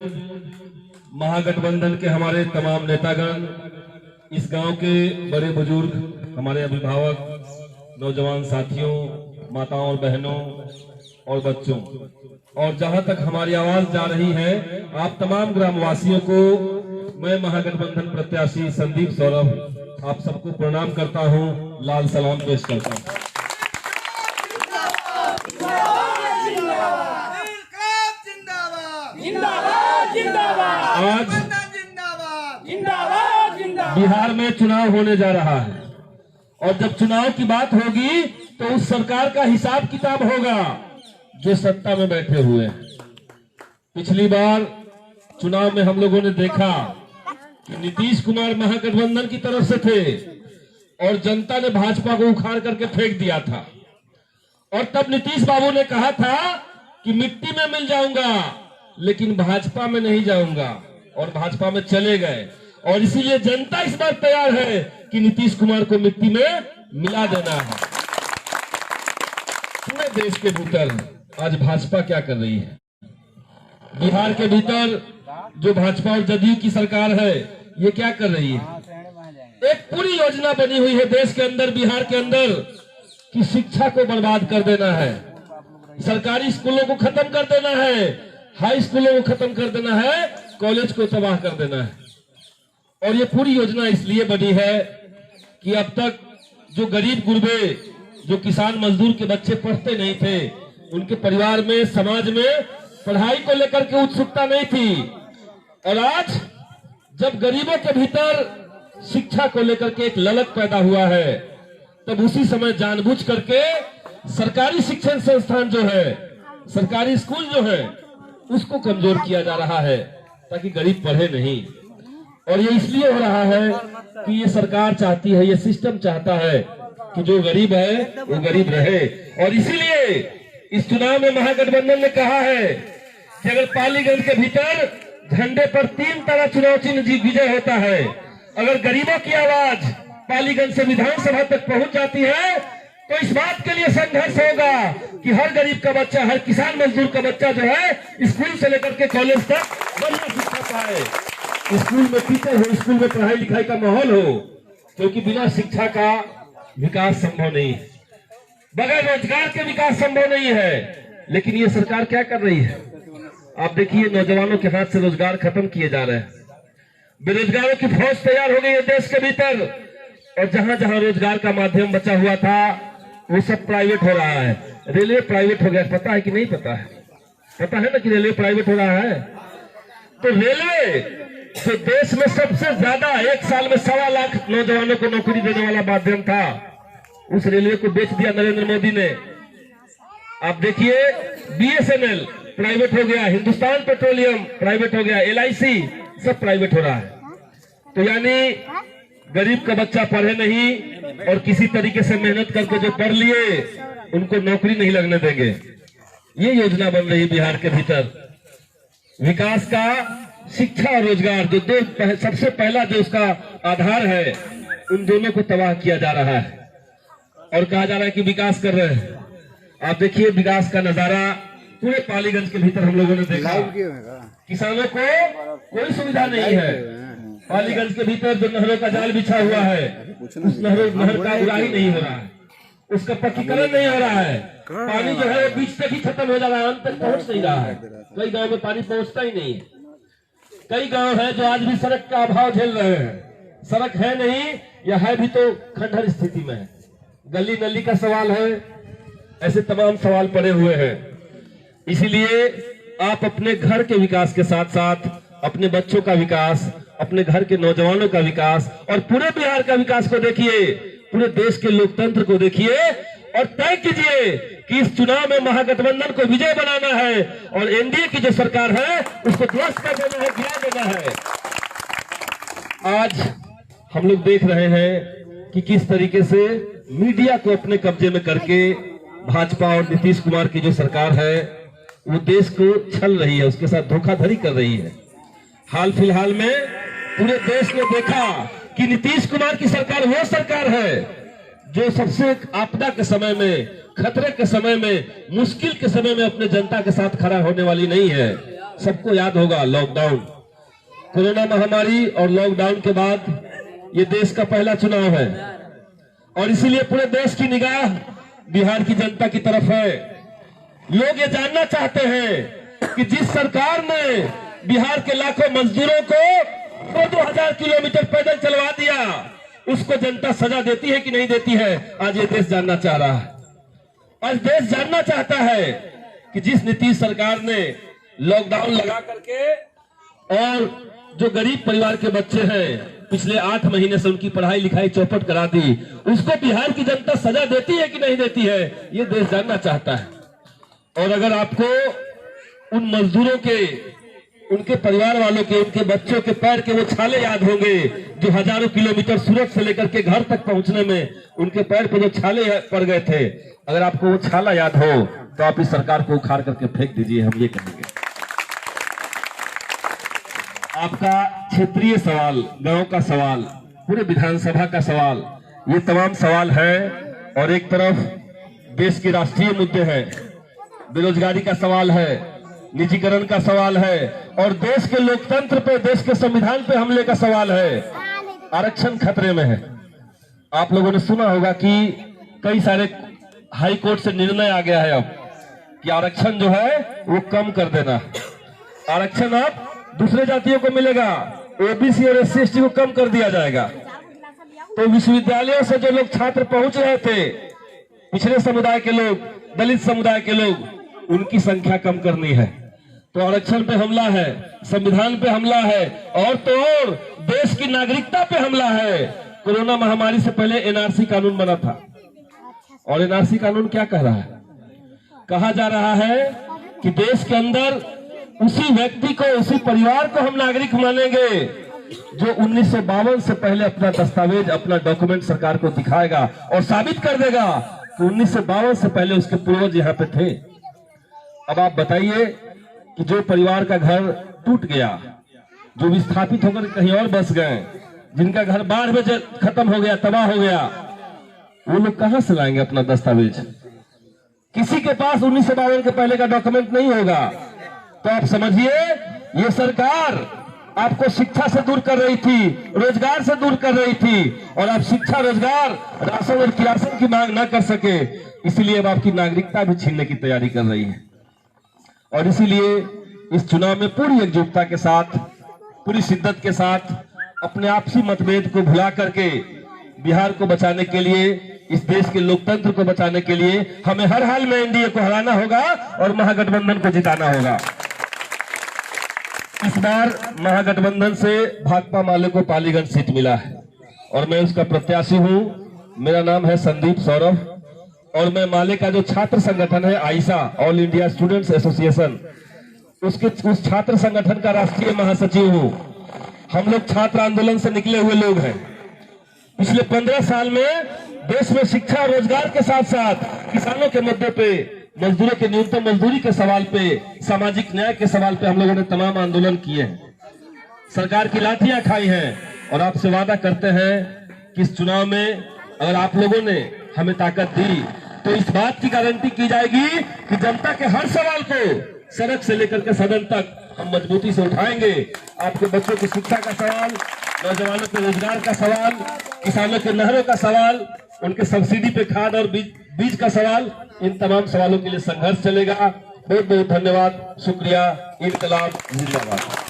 महागठबंधन के हमारे तमाम नेतागण, इस गांव के बड़े बुजुर्ग, हमारे अभिभावक, नौजवान साथियों, माताओं और बहनों और बच्चों, और जहां तक हमारी आवाज जा रही है, आप तमाम ग्रामवासियों को मैं महागठबंधन प्रत्याशी संदीप सौरभ आप सबको प्रणाम करता हूं, लाल सलाम पेश करता हूं। आज बिहार में चुनाव होने जा रहा है और जब चुनाव की बात होगी तो उस सरकार का हिसाब किताब होगा जो सत्ता में बैठे हुए हैं। पिछली बार चुनाव में हम लोगों ने देखा कि नीतीश कुमार महागठबंधन की तरफ से थे और जनता ने भाजपा को उखाड़ करके फेंक दिया था, और तब नीतीश बाबू ने कहा था कि मिट्टी में मिल जाऊंगा लेकिन भाजपा में नहीं जाऊंगा, और भाजपा में चले गए। और इसीलिए जनता इस बार तैयार है कि नीतीश कुमार को मिट्टी में मिला देना है। पूरे देश के भीतर आज भाजपा क्या कर रही है? बिहार के भीतर जो भाजपा और जदयू की सरकार है, ये क्या कर रही है? एक पूरी योजना बनी हुई है देश के अंदर, बिहार के अंदर, कि शिक्षा को बर्बाद कर देना है, सरकारी स्कूलों को खत्म कर देना है, हाई स्कूलों को खत्म कर देना है, कॉलेज को तबाह कर देना है। और ये पूरी योजना इसलिए बनी है कि अब तक जो गरीब गुरबे, जो किसान मजदूर के बच्चे पढ़ते नहीं थे, उनके परिवार में, समाज में पढ़ाई को लेकर के उत्सुकता नहीं थी, और आज जब गरीबों के भीतर शिक्षा को लेकर के एक ललक पैदा हुआ है, तब उसी समय जानबूझ करके सरकारी शिक्षण संस्थान जो है, सरकारी स्कूल जो है, उसको कमजोर किया जा रहा है ताकि गरीब पढ़े नहीं। और ये इसलिए हो रहा है कि ये सरकार चाहती है, ये सिस्टम चाहता है कि जो गरीब है वो गरीब रहे। और इसीलिए इस चुनाव में महागठबंधन ने कहा है कि अगर पालीगंज के भीतर झंडे पर 3 तरह चुनाव चिन्ह विजय होता है, अगर गरीबों की आवाज पालीगंज से विधानसभा तक पहुंच जाती है, तो इस बात के लिए संघर्ष होगा कि हर गरीब का बच्चा, हर किसान मजदूर का बच्चा जो है, स्कूल से लेकर के कॉलेज तक बढ़िया शिक्षा पाए, स्कूल में टीचर हो, स्कूल में पढ़ाई लिखाई का माहौल हो, क्योंकि बिना शिक्षा का विकास संभव नहीं है, बगैर रोजगार के विकास संभव नहीं है। लेकिन ये सरकार क्या कर रही है? आप देखिए, नौजवानों के हाथ से रोजगार खत्म किए जा रहे हैं, बेरोजगारों की फौज तैयार हो गई है देश के भीतर, और जहां जहां रोजगार का माध्यम बचा हुआ था वो सब प्राइवेट हो रहा है। रेलवे प्राइवेट हो गया, पता है कि नहीं पता है? पता है ना कि रेलवे प्राइवेट हो रहा है। तो रेलवे जो देश में सबसे ज्यादा एक साल में 1.25 लाख नौजवानों को नौकरी देने वाला माध्यम था, उस रेलवे को बेच दिया नरेंद्र मोदी ने। आप देखिए, BSNL प्राइवेट हो गया, हिंदुस्तान पेट्रोलियम प्राइवेट हो गया, LIC सब प्राइवेट हो रहा है। तो यानी गरीब का बच्चा पढ़े नहीं और किसी तरीके से मेहनत करके जो पढ़ लिए उनको नौकरी नहीं लगने देंगे। ये योजना बन रही है बिहार के भीतर। विकास का शिक्षा और रोजगार जो दो सबसे पहला जो उसका आधार है, उन दोनों को तबाह किया जा रहा है और कहा जा रहा है कि विकास कर रहे हैं। आप देखिए, विकास का नजारा पूरे पालीगंज के भीतर हम लोगों ने देखा। किसानों को कोई सुविधा नहीं है। पालीगंज के भीतर जो नहरों का जाल बिछा हुआ है, उस नहर का उड़ाही नहीं हो रहा है, उसका पक्कीकरण नहीं हो रहा है, पानी जो है वो बीच तक ही खत्म हो जा रहा है, अंत तक पहुंच नहीं रहा है। कई गांव में पानी पहुंचता ही नहीं है। कई गांव है जो आज भी सड़क का अभाव झेल रहे हैं, सड़क है नहीं या है भी तो खंडहर स्थिति में है। गली नली का सवाल है, ऐसे तमाम सवाल पड़े हुए हैं। इसीलिए आप अपने घर के विकास के साथ साथ अपने बच्चों का विकास, अपने घर के नौजवानों का विकास और पूरे बिहार का विकास को देखिए, पूरे देश के लोकतंत्र को देखिए और तय कीजिए कि इस चुनाव में महागठबंधन को विजय बनाना है और एनडीए की जो सरकार है उसको ध्वस्त कर देना है, गिरा देना है। आज हम लोग देख रहे हैं कि किस तरीके से मीडिया को अपने कब्जे में करके भाजपा और नीतीश कुमार की जो सरकार है वो देश को छल रही है, उसके साथ धोखाधड़ी कर रही है। हाल फिलहाल में पूरे देश ने देखा कि नीतीश कुमार की सरकार वो सरकार है जो सबसे आपदा के समय में, खतरे के समय में, मुश्किल के समय में अपने जनता के साथ खड़ा होने वाली नहीं है। सबको याद होगा लॉकडाउन, कोरोना महामारी और लॉकडाउन के बाद ये देश का पहला चुनाव है और इसीलिए पूरे देश की निगाह बिहार की जनता की तरफ है। लोग ये जानना चाहते हैं कि जिस सरकार ने बिहार के लाखों मजदूरों को 2,000 किलोमीटर पैदल चलवा दिया, उसको जनता सजा देती है कि नहीं देती है, आज ये देश जानना चाह रहा है। आज देश जानना चाहता है कि जिस नीतीश सरकार ने लॉकडाउन लगा करके और जो गरीब परिवार के बच्चे हैं पिछले 8 महीने से उनकी पढ़ाई लिखाई चौपट करा दी, उसको बिहार की जनता सजा देती है कि नहीं देती है, ये देश जानना चाहता है। और अगर आपको उन मजदूरों के, उनके परिवार वालों के, उनके बच्चों के पैर के वो छाले याद होंगे जो हजारों किलोमीटर सूरत से लेकर के घर तक पहुंचने में उनके पैर पे जो छाले पड़ गए थे, अगर आपको वो छाला याद हो तो आप इस सरकार को उखाड़ करके फेंक दीजिए, हम ये कहेंगे। आपका क्षेत्रीय सवाल, गांव का सवाल, पूरे विधानसभा का सवाल, ये तमाम सवाल है और एक तरफ देश के राष्ट्रीय मुद्दे हैं, बेरोजगारी का सवाल है, निजीकरण का सवाल है और देश के लोकतंत्र पे, देश के संविधान पे हमले का सवाल है। आरक्षण खतरे में है। आप लोगों ने सुना होगा कि कई सारे हाई कोर्ट से निर्णय आ गया है अब कि आरक्षण जो है वो कम कर देना, आरक्षण अब दूसरे जातियों को मिलेगा, ओबीसी और एससी एसटी को कम कर दिया जाएगा। तो विश्वविद्यालयों से जो लोग छात्र पहुंच रहे थे, पिछड़े समुदाय के लोग, दलित समुदाय के लोग, उनकी संख्या कम करनी है। तो आरक्षण पे हमला है, संविधान पे हमला है और तो और देश की नागरिकता पे हमला है। कोरोना महामारी से पहले एनआरसी कानून बना था और एनआरसी कानून क्या कह रहा है? कहा जा रहा है कि देश के अंदर उसी व्यक्ति को, उसी परिवार को हम नागरिक मानेंगे जो 1952 से पहले अपना दस्तावेज, अपना डॉक्यूमेंट सरकार को दिखाएगा और साबित कर देगा कि 1952 से पहले उसके पूर्वज यहाँ पे थे। अब आप बताइए कि जो परिवार का घर टूट गया, जो विस्थापित होकर कहीं और बस गए, जिनका घर बाढ़ में खत्म हो गया, तबाह हो गया, वो लोग कहां से लाएंगे अपना दस्तावेज? किसी के पास 1952 के पहले का डॉक्यूमेंट नहीं होगा। तो आप समझिए ये सरकार आपको शिक्षा से दूर कर रही थी, रोजगार से दूर कर रही थी और आप शिक्षा, रोजगार, राशन और किरासन की मांग न कर सके, इसलिए अब आपकी नागरिकता भी छीनने की तैयारी कर रही है। और इसीलिए इस चुनाव में पूरी एकजुटता के साथ, पूरी शिद्दत के साथ अपने आपसी मतभेद को भुला करके बिहार को बचाने के लिए, इस देश के लोकतंत्र को बचाने के लिए हमें हर हाल में एनडीए को हराना होगा और महागठबंधन को जिताना होगा। इस बार महागठबंधन से भाकपा माले को पालीगंज सीट मिला है और मैं उसका प्रत्याशी हूं। मेरा नाम है संदीप सौरभ और मैं माले का जो छात्र संगठन है I saw, all India students association, उस छात्र संगठन का राष्ट्रीय महासचिव हूं। हम लोग छात्र आंदोलन से निकले हुए लोग हैं। पिछले 15 साल में देश में शिक्षा, रोजगार के साथ साथ किसानों के मुद्दे पे, मजदूरों के न्यूनतम मजदूरी के सवाल पे, सामाजिक न्याय के सवाल पे हम लोगों ने तमाम आंदोलन किए हैं, सरकार की लाठियां खाई हैं और आपसे वादा करते हैं कि इस चुनाव में अगर आप लोगों ने हमें ताकत दी तो इस बात की गारंटी की जाएगी कि जनता के हर सवाल को सड़क से लेकर के सदन तक हम मजबूती से उठाएंगे। आपके बच्चों की शिक्षा का सवाल, नौजवानों के रोजगार का सवाल, किसानों के नहरों का सवाल, उनके सब्सिडी पे खाद और बीज का सवाल, इन तमाम सवालों के लिए संघर्ष चलेगा। बहुत बहुत धन्यवाद, शुक्रिया, इनकलाब जिंदाबाद।